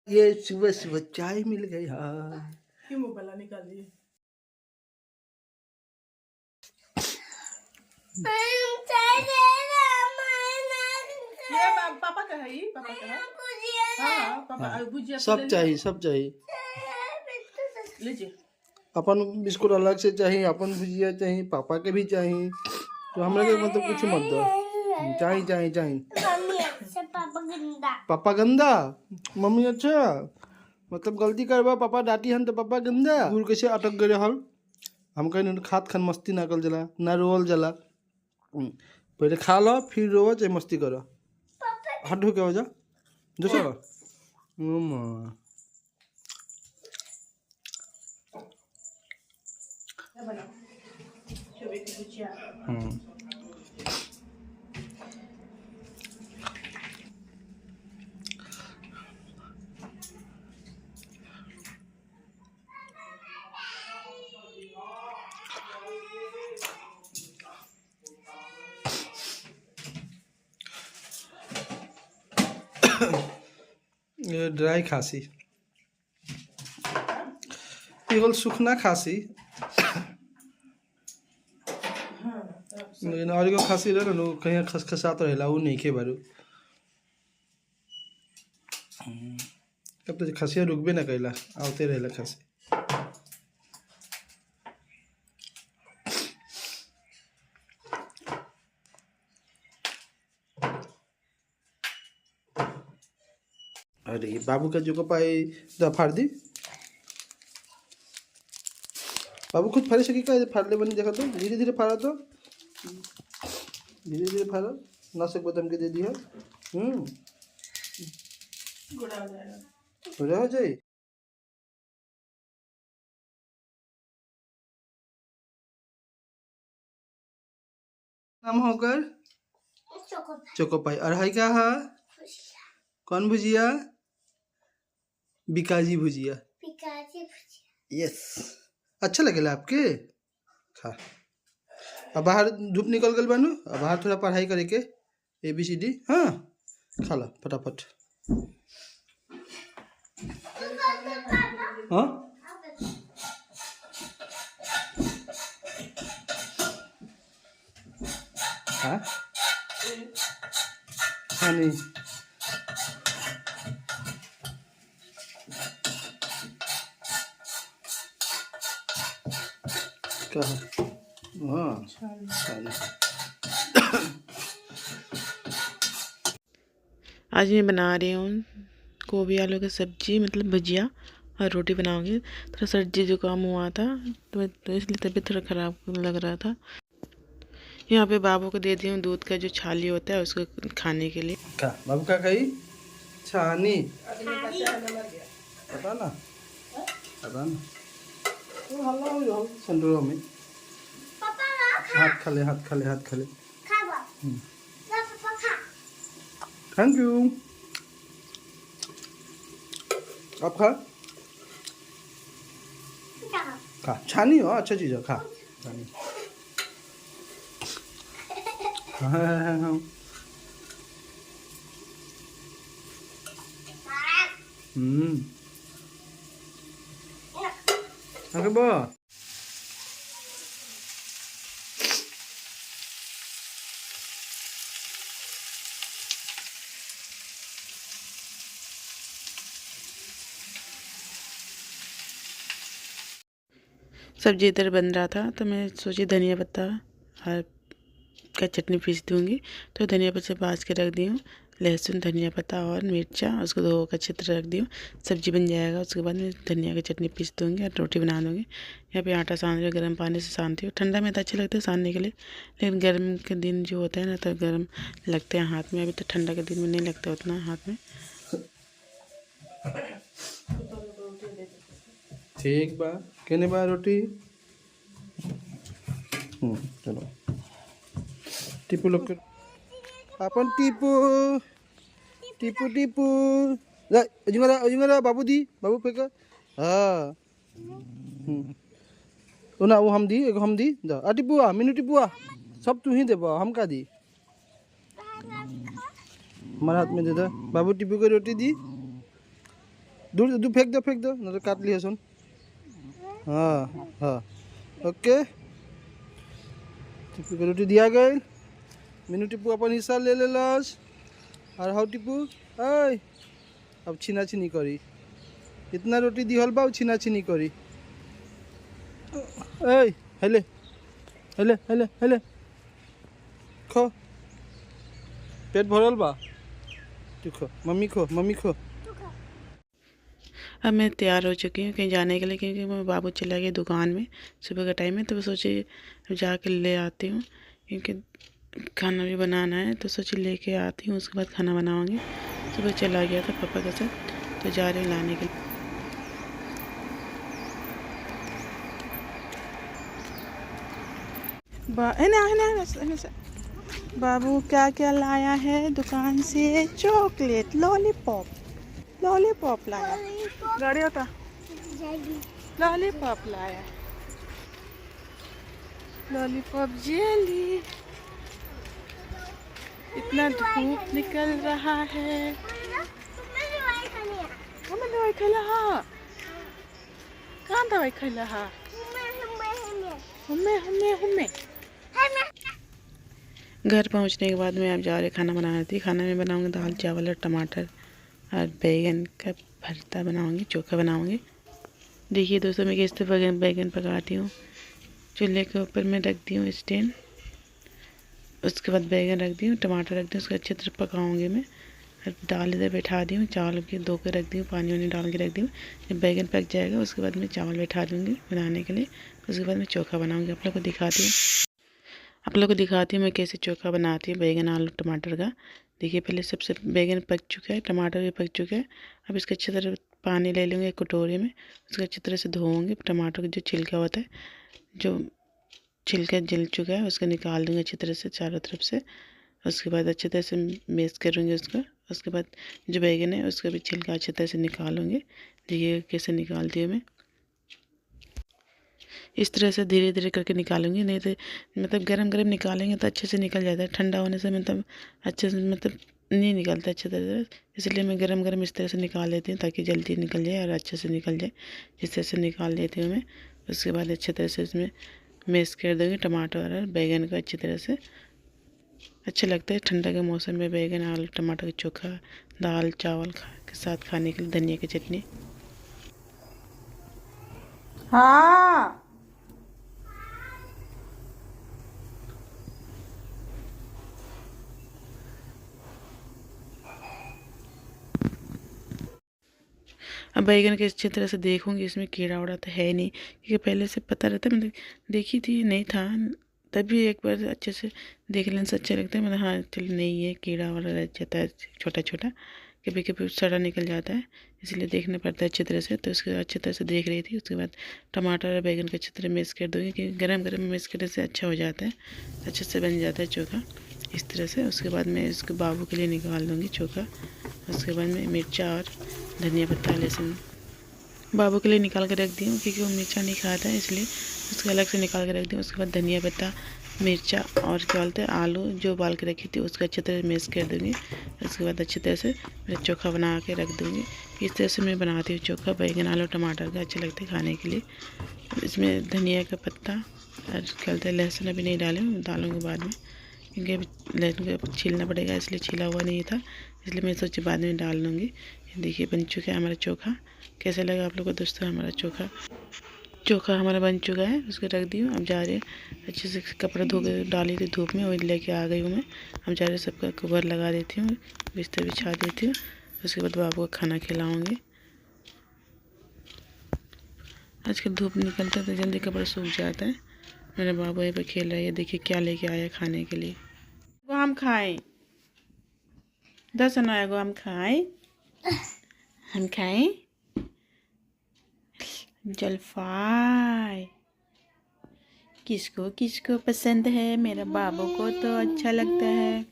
ये सुबह सुबह चाय मिल गई। हाँ क्यों मुँह वाला निकालिए। ये पापा का है, ये पापा का है। हाँ पापा भुजिया तो ले सब लिया। चाहिए, सब चाहिए। लीजिए। अपन बिस्कुट अलग से चाहिए, अपन भुजिया चाहिए, पापा के भी चाहिए। तो हमरा के मतलब कुछ मत दो। चाहिए चाहिए चाहिए। पापा गंदा, मम्मी अच्छा। मतलब गलती करबा पापा डांटी हन तो पापा गंदा। गुड़ कैसे अटक गए हल। हम कहीं खात खान मस्ती ना कर जला ना रोल जला। पहले खा लो फिर रो चाहे मस्ती करो। हाथ धो के हो जा दूसरा। ये ड्राई खांसी, ये सूखना खांसी। लेकिन और खांसी रहे ना कहीं खसखसात रहेला वो नहीं खे बारू। तब तो खसिया रुकबे ना कैला, आवते रहेला खसी। अरे बाबू का जो पाई फाड़ दी। बाबू खुद फाड़े सकी का फाड़ ले बनी। देखा तो धीरे धीरे फाड़ा, तो धीरे धीरे फाड़ा ना सक बदम के दे दी है। गुड़ा हो जाएगा। गुड़ा हो जाए। नाम होकर चोकोपाई। और है क्या है? कौन भुजिया? बिकाजी भुजिया। यस, अच्छा लगेला आपके? खा। अब बाहर धूप निकल गल बानू, अब बाहर थोड़ा पढ़ाई करे के ABCD। हाँ खा ला फटाफट। हाँ हाँ हाँ नहीं क्या है? हाँ आज मैं बना रही हूँ गोभी आलू की सब्जी, मतलब भुजिया, और रोटी बनाऊंगी। थोड़ा सर्दी जुकाम हुआ था तो इसलिए तबीयत थोड़ा ख़राब लग रहा था। यहाँ पे बाबू को दे दी हूँ दूध का जो छाली होता है उसको खाने के लिए। क्या बाबू का कही छानी? पता ना, पता ना। तो हल्ला हो संदूर में। हाथ खा ले, हाथ खा ले, हाथ खा ले। Thank you. आप खा खा। छानी हो अच्छा चीज़ है, खा छानी। हाँ आगे बा। सब्जी इधर बन रहा था तो मैं सोची धनिया पत्ता और का चटनी पीस दूँगी। तो धनिया पत्ता बाज के रख दी हूँ, लहसुन धनिया पत्ता और मिर्चा उसको धो कर अच्छी तरह रख दी हूँ। सब्जी बन जाएगा उसके बाद मैं धनिया की चटनी पीस दूँगी और रोटी बना दूँगी। यहाँ पे आटा सान रही हूँ, गर्म पानी से सानती हूँ। ठंडा में तो अच्छे लगते हैं सानने के लिए, लेकिन गर्म के दिन जो होता है ना तो गर्म लगते हैं हाथ में। अभी तो ठंडा के दिन में नहीं लगता उतना हाथ में। ठीक बा, केने बा रोटी? चलो टीपू लोग के अपन टीपू टीपू टीपू अजुंगरा बाबू दी, बाबू फेंका। हाँ वो ना वो हम दी, एगो हम दी जा। आ टीपुआ मिनू टीपुआ सब तू ही देबा, हम का दी? हमारे हाथ में दे दे। बाबू टीपू को रोटी दी। दूर दूर फेंक दो नहीं तो काट लिया सुन। हाँ हाँ ओके टिप्पू को रोटी दिया गई। मीनू टिप्पू अपन हिस्सा ले लस और हाउ टिप्पू ऐ अब छीना छीनी करी। इतना रोटी दिहल बा छीना छीनी करी। ऐ हेले हेले हेले हेले खो पेट भरल बा तू खो मम्मी खो। अब मैं तैयार हो चुकी हूँ कहीं जाने के लिए, क्योंकि मैं बाबू चला गया दुकान में, सुबह का टाइम है, तो सोचे जाके ले आती हूँ, क्योंकि खाना भी बनाना है, तो सोचे लेके आती हूँ, उसके बाद खाना बनाऊँगी। सुबह चला गया था पापा के साथ, तो जा रहे हैं लाने के लिए। बाबू क्या क्या लाया है दुकान से? चॉकलेट, लॉलीपॉप लाया, गाड़ी होता लॉलीपॉप लाया, लॉलीपॉप जेली। इतना धूप निकल रहा है। हमें दवाई खैला हा, कहाँ दवाई खैला हा? हमें घर पहुंचने के बाद मैं अब जा रही खाना बनाना थी। खाना में बनाऊंगी दाल चावल और टमाटर और बैगन का भरता बनाऊंगी, चोखा बनाऊंगी। देखिए दोस्तों मैं किस तरह बैगन पकाती हूँ। चूल्हे के ऊपर मैं रख दी हूँ स्टैंड, उसके बाद बैगन रख दी हूँ, टमाटर रख दी हूँ, उसको अच्छी तरह पकाऊंगी मैं। दाल इधर बैठा दी हूँ, चावल की धो के रख दी हूँ, पानी वानी डाल के रख दी हूँ। जब बैगन पक जाएगा उसके बाद मैं चावल बैठा दूँगी बनाने के लिए। उसके बाद मैं चोखा बनाऊँगी। आप लोग को दिखाती हूँ मैं कैसे चोखा बनाती हूँ बैगन आलू टमाटर का। देखिए पहले सबसे बैगन पक चुका है, टमाटर भी पक चुका है। अब इसका अच्छी तरह पानी ले लूँगी एक कटोरे में, उसको अच्छी तरह से धोऊँगी। टमाटर का जो छिलका होता है, जो छिलका जल चुका है, उसको निकाल दूँगी अच्छी तरह से चारों तरफ से। उसके बाद अच्छी तरह से मिक्स करूँगी उसको। उसके बाद जो बैगन है उसका भी छिलका अच्छी तरह से निकालूँगी। देखिए कैसे निकालती हूँ मैं, इस तरह से धीरे धीरे करके निकालूंगी, नहीं तो मतलब गरम निकालेंगे तो अच्छे से निकल जाता है। ठंडा होने से मतलब अच्छे से मतलब नहीं निकलता अच्छे तरह से, इसलिए मैं गरम इस तरह से निकाल लेती हूँ ताकि जल्दी निकल जाए और अच्छे से निकल जाए। इस तरह से निकाल लेती हूँ मैं। उसके बाद अच्छे तरह से इसमें मिक्स कर दूँगी टमाटर और बैगन को अच्छी तरह से। अच्छा लगता है ठंडा के मौसम में बैगन आलू टमाटर का चोखा दाल चावल के साथ खाने के लिए धनिया की चटनी। हाँ अब बैगन के अच्छी तरह से देखूंगी, इसमें कीड़ा उड़ा तो है नहीं, क्योंकि पहले से पता रहता है, मतलब देखी थी नहीं था, तभी एक बार अच्छे से देख लेने से अच्छा लगता है। मतलब हाँ चलो नहीं है, कीड़ा वाला रह जाता है छोटा छोटा, कभी कभी सड़ा निकल जाता है, इसलिए देखना पड़ता है अच्छी तरह से। तो उसके अच्छी तरह से देख रही थी। उसके बाद टमाटर और बैगन को अच्छी तरह मिक्स कर दूँगी, क्योंकि गरम मिक्स करने से अच्छा हो जाता है, अच्छे से बन जाता है चोखा इस तरह से। उसके बाद मैं इसको बाबू के लिए निकाल दूँगी चोखा। उसके बाद मैं मिर्चा और धनिया पत्ता लहसुन बाबू के लिए निकाल कर रख दी हूँ, क्योंकि वो मिर्चा नहीं खाता है, इसलिए उसको अलग से निकाल कर रख दी हूँ। उसके बाद धनिया पत्ता मिर्चा और क्या बोलते हैं आलू जो उबाल के रखी थी उसको अच्छी तरह मिक्स कर दूँगी। उसके बाद अच्छी तरह से मैं चोखा बना के रख दूँगी। इस तरह से मैं बनाती हूँ चोखा बैगन आलू टमाटर का, अच्छे लगते हैं खाने के लिए। इसमें धनिया का पत्ता और क्या बोलते हैं लहसुन अभी नहीं डालूँगी बाद में, क्योंकि अभी लहसुन को छीलना पड़ेगा, इसलिए छिला हुआ नहीं था, इसलिए मैं सोची बाद में डाल लूँगी। देखिए बन चुका है हमारा चोखा। कैसा लगा आप लोग को दोस्तों हमारा चोखा हमारा बन चुका है। उसको रख दी हूँ। अब जा रहे अच्छे से कपड़ा धो के डाली थी धूप में, वही लेके आ गई हूँ मैं। अब जा रहे सबका कवर लगा देती हूँ, बिस्तर बिछा देती हूँ। उसके बाद बाबू को खाना खिलाऊँगी। आजकल धूप निकलता है तो जल्दी कपड़ा सूख जाता है। मेरा बाबू यहीं पर खेल रहा है। देखिए क्या लेके आया खाने के लिए। हम खाएं 10 आएगा, हम खाएं जलफाई। किसको किसको पसंद है? मेरा बाबू को तो अच्छा लगता है।